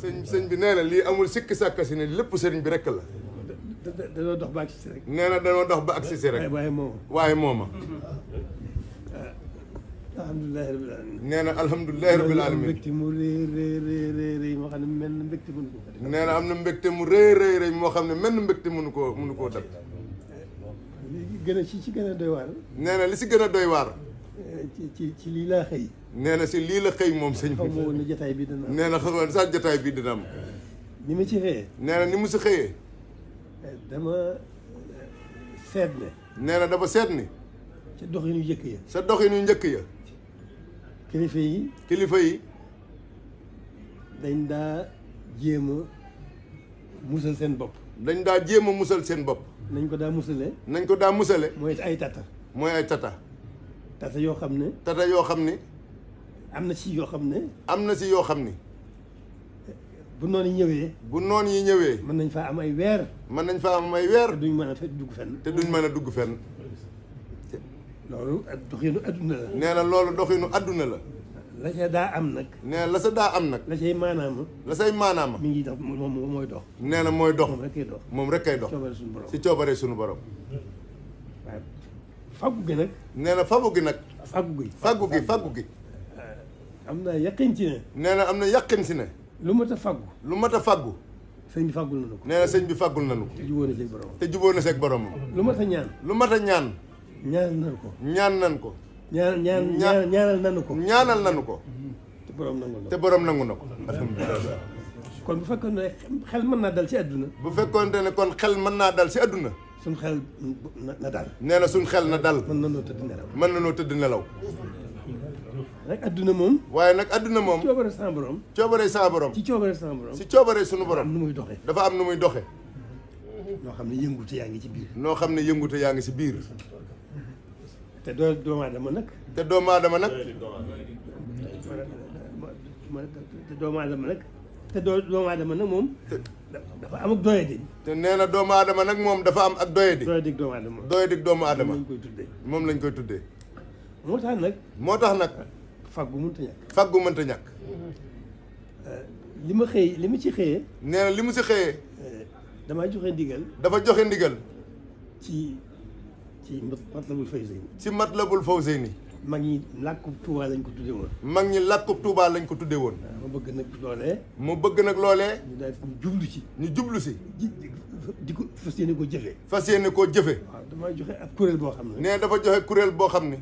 sëñ bi nee na lii amul sikki sàkka si ne lépp sëriñ bi rek la. danoo dox ba agsi si rek. nee na danoo dox ba agsi si rek. waaye mooma. alhamdulilah rabbil alamin. nee na alhamdulilah rabbil alamin. mbégte mu rëy moo xam ne mel na mbégte mënu ko. nee na am na mbégte mu rëy moo xam ne mel na mbégte mënu koo dab. li gën a ci gën a doy waar. nee na li si gën a doy waar. ci lii laa xëy. nee na si lii la xëy moom sëñ bi. xaw ma woon ne jotaay bi dina am. nee na xamoon sax jotaay bi dina am. ni ma ci xëyee. nee na ni mu si xëyee. dama seet ne. nee na dafa seet ni. ca doxinu njëkk ya. sa doxinu njëkk ya. kilifa yi dañ daa jéem a musal seen bopp. dañ daa jéem a musal seen bopp. nañ ko daa musale. nañ ko daa musale. mooy ay tata. mooy ay tata. tata yoo xam ne. tata yoo xam ni. am na si yoo xam ne. am na si yoo xam ni. bu noon yi ñëwee. bu noon yi ñëwee. mën nañ faa am ay weer. mën nañ faa am ay weer. te duñ mën a dugg fenn. te duñ mën a dugg fenn. loolu doxinu adduna la. nee na loolu doxinu adduna la. la ca daa am nag. nee na la sa daa am nag. la cay maanaama. la say maanaama. mi ngi dox moom mooy dox. nee na mooy dox. moom rek kay dox. moom rek kay dox. coobare suñu borom. si coobare suñu borom. waaw faggu gi nag. nee na fagu gi nag. faggu gi. am na yaqin ci ne. nee na am na yaqin si ne. lu mat a faggu. lu mat a faggu. sëñ bi faggul nañu ko. nee na sëñ bi faggul nañu ko. te jubóo na seeg borom. te jubóo na seeg borom. lu mat a ñaan. lu mat a ñaan. ñaanal nañu ko. ñaan nañ ko. ñaanal nañu ko. ñaanal nañu ko. te borom nangu na ko. te borom nangu na ko. alhamdulilah. kon bu fekkoon ne xel mën naa dal ci àdduna. bu fekkoonte ne kon xel mën naa dal si àdduna. suñ xel na dal. nee na suñ xel na dal. mën na noo tëdd nelaw. mën na noo tëdd nelaw. nag àdduna moom. waaye nag àdduna moom. coobare sa borom. coobare sa borom. ci coobare sa borom. si coobare sunu borom. am nu muy doxee. dafa am nu muy doxee. noo xam ne yëngute yaa ngi ci biir. noo xam ne yëngute yaa ngi si biir. te doomu aadama nag. te doomu aadama nag. te doomu aadama nag moom. dafa am ak doyadi. te nee na doomu aadama nag moom dafa am ak doyadi. doyadig doomu aadama. doyadig doomu aadama. moom lañ koy tuddee. moom lañ koy tuddee. moo tax nag. moo tax nag. faggu mënta ñàkk. faggu mënta ñàkk. li ma ci xëyee. nee na li mu si xëyee. damaa joxe ndigal. dafa joxe ndigal. ci Matlabul Fawzayni. ci Matlabul Fawzayni. mag ñi làkkub Tuubaa lañ ko tuddee woon. mag ñi làkkub Tuubaa lañ ko tuddee woon. ma bëgg nag loolee. mu bëgg nag loolee. ñu daal ñu jublu ci. ñu jublu si. di ko fas yéene koo jëfee. fas yéene koo jëfe. waaw damaa joxe ab kuréel boo xam ne. nee dafa joxe kuréel boo xam ne.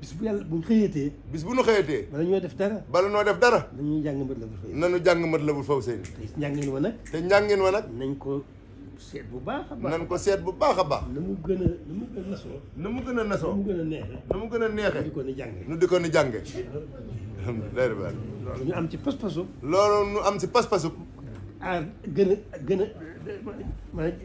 bis bu yàlla bu ñu xëyatee. bis bu ñu xëyatee. bala ñoo def dara. bala noo def dara. dañuy jàng Matlabul Fawzayni. nanu jàng Matlabul Fawzayni. te njàngin wa nag. te njàngin wa nag. nañ ko seet bu baax a baax. nañ ko seet bu baax a baax. na mu gën a nasoo. na mu gën a nasoo. na mu gën a neexee. na mu gën a neexee. ñu di ko ni jàngee. nu di ko ni jànge. alhamdulilah. loolu ñu am ci pas-pasu. loolu nu am si pas-pasu. gën a maanaam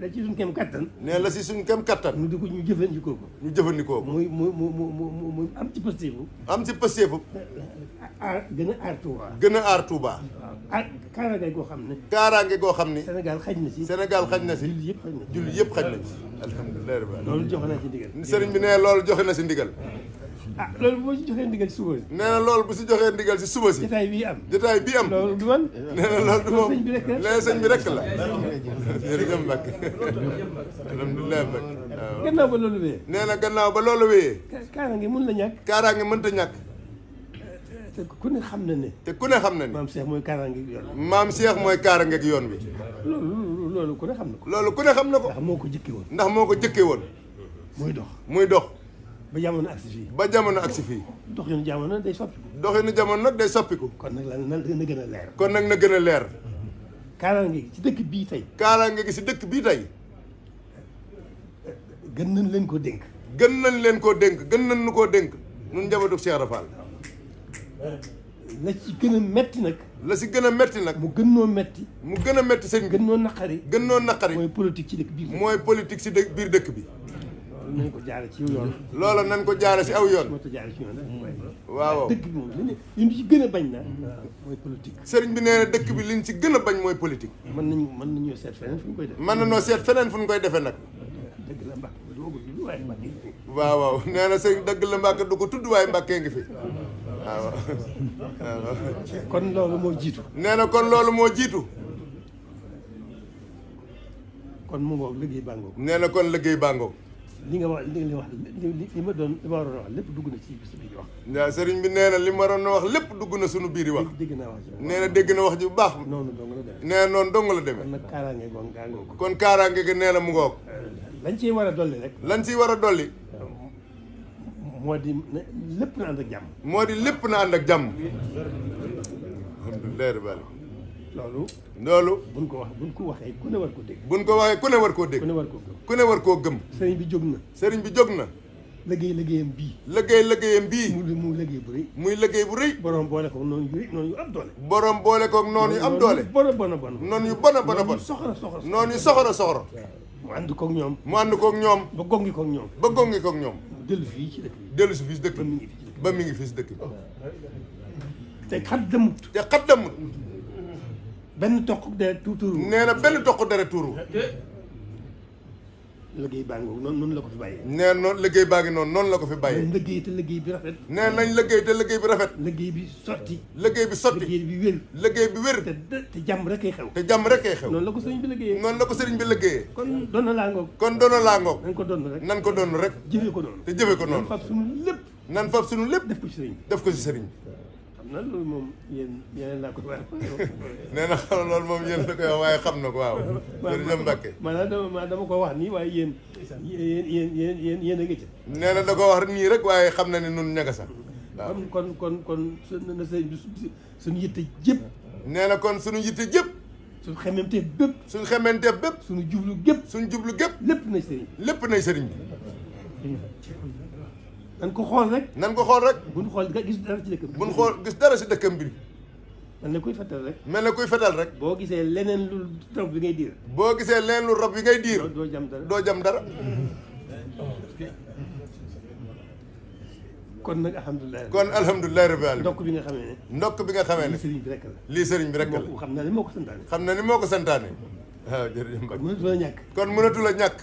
la ci suñ kem kattan. nee la si suñ kem kattan. ñu di ko ñu jëfandikoo ko. ñu jëfandikoo ko. muy am ci pasteefu. am si pasteefu. gën a aar Touba. gën a aar Touba. waaw kaaraange goo xam ne. kaaraange goo xam ni. Sénégal xaj na ci. Sénégal xaj na si. julli yëpp xaj na ci. julli yëpp xaj na ci. alhamdulilah. loolu joxe naa ci ndigal. sëriñ bi nee loolu joxe na si ndigal. loolu boo ci joxee ndigal si suba si. nee na loolu bu si joxee ndigal si suba si. jotaay bii am. jotaay bii am. loolu du man. nee na loolu du moom sëñ bi rek la. nee sëñ bi rek la. jërëjëf Mbacke. alhamdulilah Mbacke. waaw gannaaw ba loolu wéyee. nee na gannaaw ba loolu wéyee. kaaraange mën la ñàkk. kaaraange mënta ñàkk. te ku ne xam na ne. te ku ne xam na ni. maam Cheikh mooy kaaraange gi yoon. maam Cheikh mooy kaaraange gi yoon bi. loolu ku ne xam na ko. loolu ku ne xam na ko. ndax moo ko jëkkee woon. ndax moo ko jëkkee woon. muy dox. muy dox. ba jamono agsi fii. ba jamono agsi fii. doxinu jamono day soppiku. doxinu jamono nag day soppiku. kon nag na gën a leer. kon nag na gën a leer. kaaraange gi ci dëkk bii tey. kaaraange gi si dëkk bii tey. gën nañ leen koo dénk. gën nañ leen koo dénk gën nañ nu koo dénk. nun njabootu Cheikh Rafal. la ci gën a metti nag. la si gën a metti nag. mu gën noo metti. mu gën a metti sëñ bi. gën noo naqari. gën noo naqari. mooy politique ci dëkk bii. mooy politique si biir dëkk bi. loolu nañ ko jaare ci yoon. loola nañ ko jaare si aw yoon. moo tax jaare ci yoon rek. waaw dëkk bi moom li ñu ci gën a bañ na mooy politique. sëriñ bi nee na dëkk bi liñ si gën a bañ mooy politique. mën nañoo seet feneen fu ñu koy def. mën nañoo seet feneen fu ñu koy defee nag. dëgg la Mbàkke du waaye Mbàkke. waaw waaw nee na sëriñ dëgg la Mbàkke du ko tudd waaye Mbàkke ngi fi. waaw waaw. kon loolu moo jiitu. nee na kon loolu moo jiitu. kon mu ngoog liggéey baa ngoog. nee na kon liggéey baa ngoog. li nga wax li ma waroon a wax lépp dugg na ci biir wax. waaw sëriñ bi nee na li ma waroon a wax lépp dugg na sunu biir yi wax. dégg naa wax ji. nee na dégg na wax ji bu baax. noonu dong la demee. nee na noonu dong la demee. kon nag kaaraange goog gaa ngoog. kon kaaraange gi nee na mu ngoog. lañ ciy war a dolli rek. lañ ciy war a dolli. moo di lépp na ànd ak jàmm. moo di lépp na ànd ak jàmm. alhamdulilah rabbil loolu. buñ ko waxee ku ne war ko dégg. buñ ko waxee ku ne war koo dégg. ku ne war koo gëm. ku ne war koo gëm. sëriñ bi jóg na. sëriñ bi jóg na. liggéeyam bii. liggéeyam bii. muy liggéey bu rëy. muy liggéey bu rëy. borom boole ko noonu yu am doole. borom boole ko noonu yu am doole. noonu yu bon. noonu yu soxora. mu ànd koog ñoom. ba gongi koog ñoom. dellu fii ci dëkk bi. dellu si fii si dëkk bi. ba mi ngi fii si dëkk bi. te xat demut. benn toq deret tuuru. nee na benn toq deret tuuru. liggéey baa ngoog noonu la ko fi bàyyee. nee noonu liggéey baa ngi noonu la ko fi bàyyee. nañ liggéey te liggéey bi rafet. nee nañ liggéey te liggéey bi rafet. liggéey bi sotti. liggéey bi sotti. liggéey bi wér. te jàmm rek kay xew. noonu la ko sëriñ bi liggéeyee. kon doon na laa ngoog. nañ ko doon rek. jëfee ko noonu. nan fab sunu lépp. def ko ci sëriñ bi. loolu moom yéen laa ko wax. nee na xam loolu moom yéen la koy wax waaye xam na ko waaw. jërëjëf Mbacke. maanaam dama ko wax nii waaye yéen a ngi ci. nee na da ko wax nii rek waaye xam na ne nun ñaga sax. waaw kon na sëñ bi suñu yitte jëpp. nee na kon suñu yitte jëpp. suñu xementeef bépp. suñu jublu gépp. lépp nay sëriñ bi. nan ko xool rek. buñ xool gis dara ci dëkkam bi. buñ xool gis dara ci dëkkam bi. mel na kuy fetal rek. boo gisee leneen lu rab bi ngay diir. doo jam dara. kon nag alhamdulilah. rabbil alamin. ndokk bi nga xamee ne. lii sëriñ bi rek la. xam na ni moo ko santaane. waaw jërëjëf Mbacke. kon mënatu la ñàkk.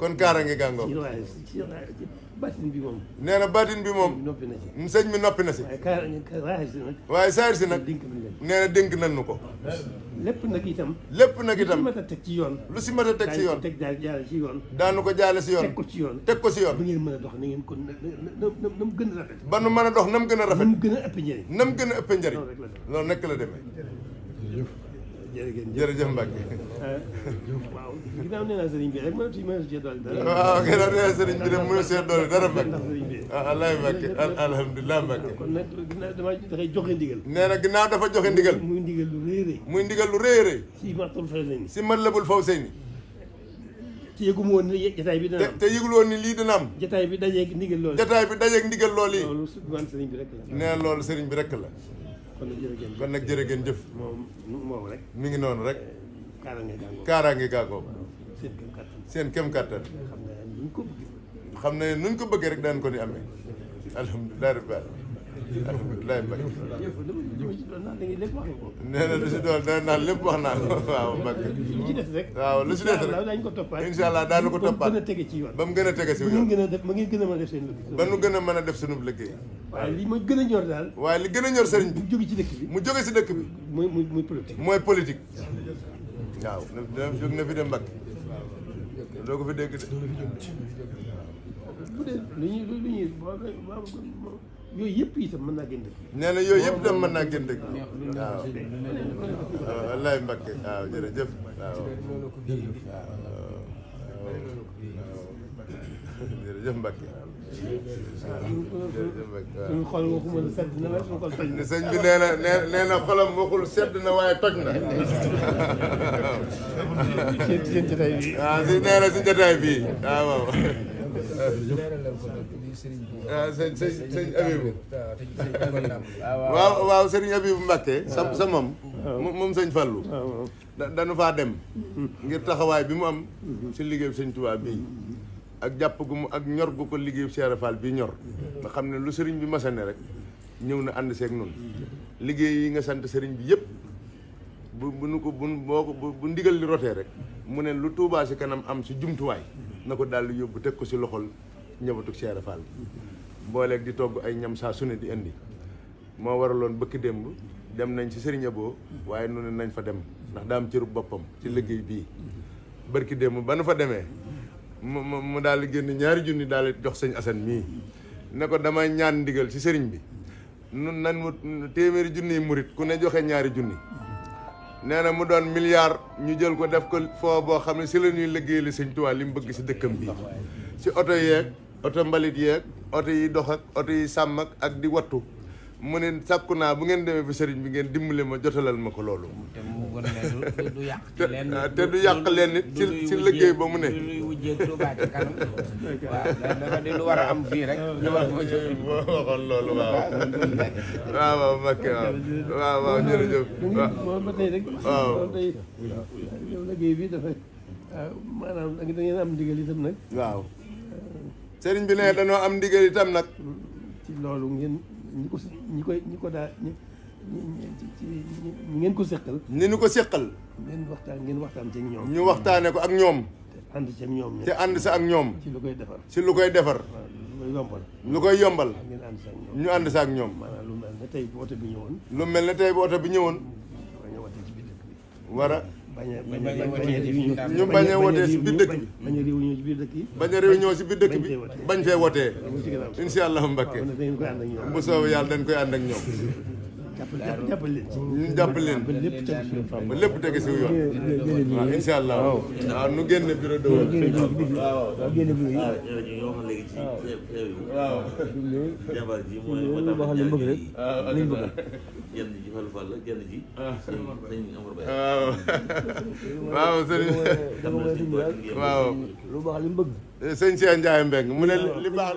kon kaaraange gaa ngoog. baatin bi moom. nee na baatin bi moom. noppi na ci. sëñ bi noppi na si. waaye saayir si nag. nee na dénk nan nu ko. lépp nag itam. lu si mat a teg ci yoon. jaale ci yoon. daanu ko jaale si yoon. teg ko ci yoon. ba ngeen mën a dox na ngeen ko na mu gën a rafet. ba nu mën a dox na mu gën a rafet. na mu gën a ëpp njëriñ. loolu nekk la demee. jërëjëf Mbacke. waaw ginnaaw nee naa sëriñ bi rek mënatu cee dolli dara. waaw ginnaaw nee naa sëriñ bi rek mënatu cee dolli dara Mbacke. wallaahi Mbacke alhamdulilah Mbacke. kon nag ginnaaw dafay joxe ndigal. nee na ginnaaw dafa joxe ndigal. muy ndigal lu rëy a rëy. si Matlabul Fawzayni. te yëgu ma woon ni jataay bi dana am. te yëgul woon ni lii dana am. jataay bi dajeeg ndigal loolu. loolu sëriñ bi rek la. nee na loolu sëriñ bi rek la. kon nag jërë ngeen jëf. moom rek. mi ngi noonu rek. kaaraange gàngoo. seen kem kàttan. xam ne nuñ ko bëggee rek daan ko ni amee. alhamdulilah rabbil alamin. alhamdulilah Mbacke. nee na lu si doon dana naan lépp wax naa ko waaw Mbacke. waaw lu si des rek. incha allah daanu ko toppaat ba mu gën a tege si yoon. ba nu gën a mën a def sunu liggéey. waaye li ma gën a ñor daal. waaye li gën a ñor sëriñ bi. mu jóge si dëkk bi. mooy politique. waaw jóg na fi dem Mbacke. doo ko fi dégg de. yooyu yëpp itam mën naa gën dëkk. nee na yooyu yëpp itam mën naa gën dëkk. waaw. wallaay Mbacke waaw jërëjëf. waaw. jërëjëf Mbacke. suñu xol waxuma la sedd na waaye suñu xol toj na. sëñ bi nee na xolam waxul sedd na waaye toj na. seen jotaay bi. waaw nee na si jotaay bi waaw. sëñ Abibu. waaw sëriñ Abibu Mbacke sa moom sëñ Fallou. dañu faa dem. ngir taxawaay bi mu am. si liggéeyu sëñ Touba bii. ak jàpp gu mu ak ñor gu ko liggéeyu Cheikh Fall bii ñor. nga xam ne lu sëriñ bi masane rek ñëw na ànd seeg noonu. liggéey yi nga sant sëriñ bi yëpp bu ndigal li rotee rek mu ne lu Touba si kanam am si jumtuwaay na ko daal di yóbbu teg ko si loxol ñëwatu Cheikh Fall booleeg di togg ay ñam saa su ne di indi moo waraloon bëkk démb dem nañ ci Serigne Abo waaye nu ne nañ fa dem ndax daa am cëru boppam ci liggéey bii bërki démb ba nu fa demee mu daal di génn 2 junni daal di jox sëñ Assane mii ne ko damay ñaan ndigal ci sëriñ bi nun nan mu téeméeri junni yi murit ku ne joxe 2 junni nee na mu doon milliard ñu jël ko def ko foo boo xam ne si la ñuy liggéey li sëñ Tuubaa li mu bëgg si dëkkam bi si oto yeeg oto mbalit yeeg oto yi dox ak oto yi sàmm ak di wattu mu ne sàkku naa bu ngeen demee fi sëriñ bi ngeen dimbale ma jotalal ma ko loolu te mu gën ne du yàq ci leen te du yàq leen nit ci liggéey ba mu ne luy wujjee Touba ci kanam waaw dafa di lu war a am fii rek ñu war ko waxoon loolu waaw Mbakke waaw jërëjëf moom ba tey rek waaw tey yow liggéey bi dafa maanaam da ngeen am ndigal itam nag waaw sëriñ bi ne dañoo am ndigal itam nag ci loolu ngeen ñi ko daa ñi ngeen ko seqal ni ñu ko seqal ngeen waxtaan ci ak ñoom ñu waxtaane ko ak ñoom te ànd ci ak ñoom te ànd sa ak ñoom ci lu koy defar ci lu koy defar lu koy yombal ngeen ànd sa ak ñoom ñu ànd sa ak ñoom maanaam lu mel ne tey bu oto bi ñëwoon lu mel ne tey bu oto bi ñëwoon bañ a wote ci biir dëkk bi war a ñu bañ a wote si biir dëkk bi bañ a réunion ci biir dëkk yi bañ a réunion si biir dëkk bi bañ fee wotee insha allah Mbakke da ngeen koy ànd ak ñoom bu soobee yàlla dañ koy ànd ak ñoom jàppal leen ci ñu jàppal leen ba lépp tegu ci yoon ba lépp tege si yoon waaw insha allah waaw nu génne bureau de vote waaw génne bi waaw jërëjëf ñoo xam léegi ci xew yi waaw jàmbaar ji mooy moo lu wax li bëgg rek liñ bëgg jenn ji Fallou Fall la jenn ji sëñ Amar Baye waaw waaw sëriñ dafa may dimbali waaw lu baax li mu bëgg sëñ Cheikh Ndiaye Mbeng mu ne li baax